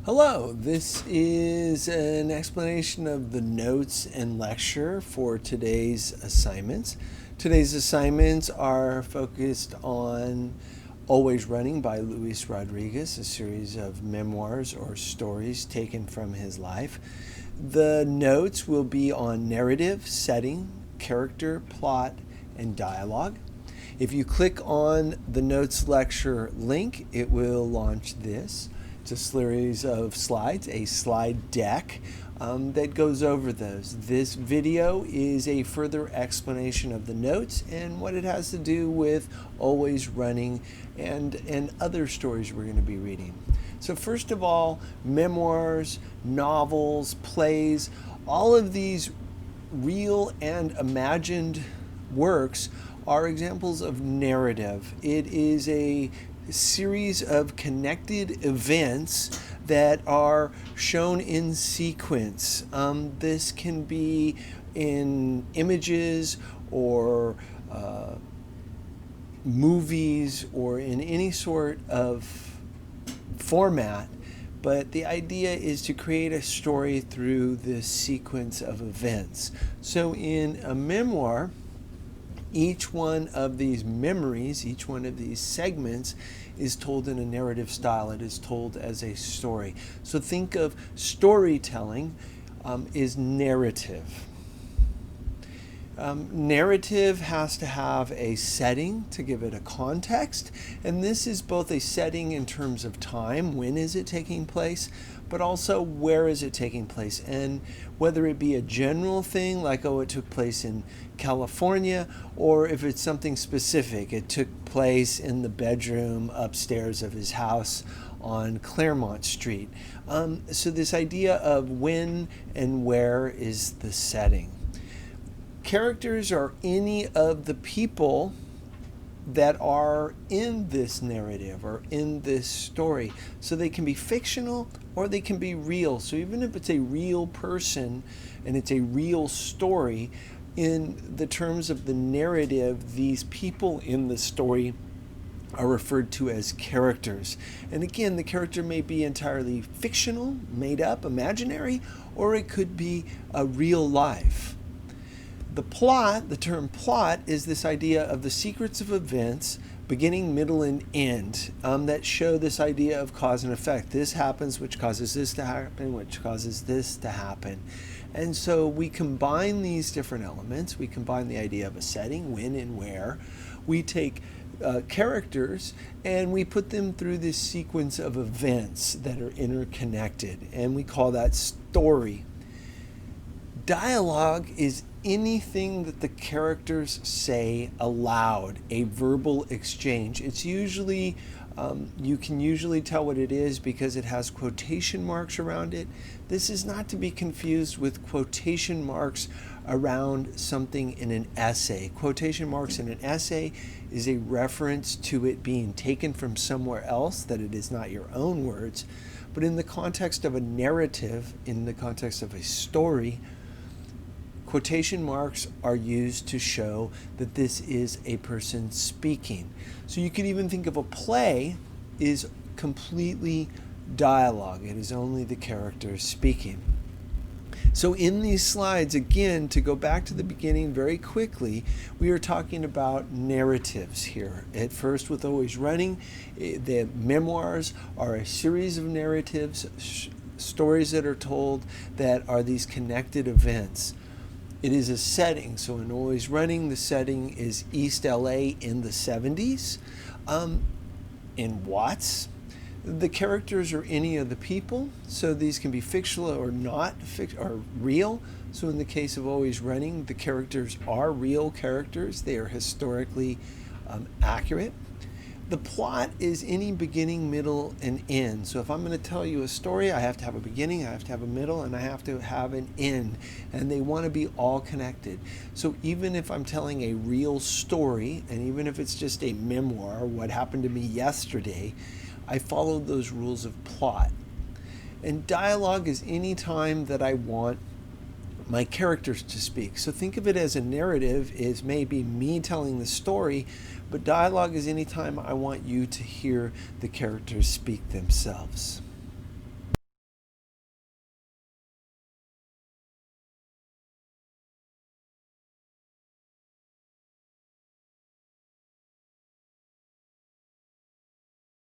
Hello, this is an explanation of the notes and lecture for today's assignments. Today's assignments are focused on Always Running by Luis Rodriguez, a series of memoirs or stories taken from his life. The notes will be on narrative, setting, character, plot, and dialogue. If you click on the notes lecture link, it will launch this. It's a series of slides, a slide deck that goes over those. This video is a further explanation of the notes and what it has to do with Always Running and other stories we're going to be reading. So first of all, memoirs, novels, plays, all of these real and imagined works are examples of narrative. It is a series of connected events that are shown in sequence. This can be in images or movies or in any sort of format, but the idea is to create a story through this sequence of events. So in a memoir, each one of these memories, each one of these segments is told in a narrative style. It is told as a story. So think of storytelling is narrative. Narrative has to have a setting to give it a context, and this is both a setting in terms of time, when is it taking place, but also where is it taking place, and whether it be a general thing like, oh, it took place in California, or if it's something specific, it took place in the bedroom upstairs of his house on Claremont Street. So this idea of when and where is the setting. Characters are any of the people that are in this narrative or in this story. So they can be fictional or they can be real. So even if it's a real person and it's a real story, in the terms of the narrative, these people in the story are referred to as characters. And again, the character may be entirely fictional, made up, imaginary, or it could be a real life. The plot, the term plot, is this idea of the sequence of events, beginning, middle, and end, that show this idea of cause and effect. This happens, which causes this to happen, which causes this to happen. And so we combine these different elements. We combine the idea of a setting, when and where. We take characters and we put them through this sequence of events that are interconnected, and we call that story. Dialogue is anything that the characters say aloud, a verbal exchange. It's usually, you can usually tell what it is because it has quotation marks around it. This is not to be confused with quotation marks around something in an essay. Quotation marks in an essay is a reference to it being taken from somewhere else, that it is not your own words. But in the context of a narrative, in the context of a story, quotation marks are used to show that this is a person speaking. So you could even think of a play is completely dialogue. It is only the characters speaking. So in these slides, again, to go back to the beginning very quickly, we are talking about narratives here. At first, with Always Running, the memoirs are a series of narratives, stories that are told that are these connected events. It is a setting. So in Always Running, the setting is East LA in the 70s. In Watts, the characters are any of the people. So these can be fictional or not, or real. So in the case of Always Running, the characters are real characters. They are historically accurate. The plot is any beginning, middle, and end. So if I'm going to tell you a story, I have to have a beginning, I have to have a middle, and I have to have an end. And they want to be all connected. So even if I'm telling a real story, and even if it's just a memoir, what happened to me yesterday, I follow those rules of plot. And dialogue is any time that I want my characters to speak. So think of it as a narrative is maybe me telling the story, but dialogue is anytime I want you to hear the characters speak themselves.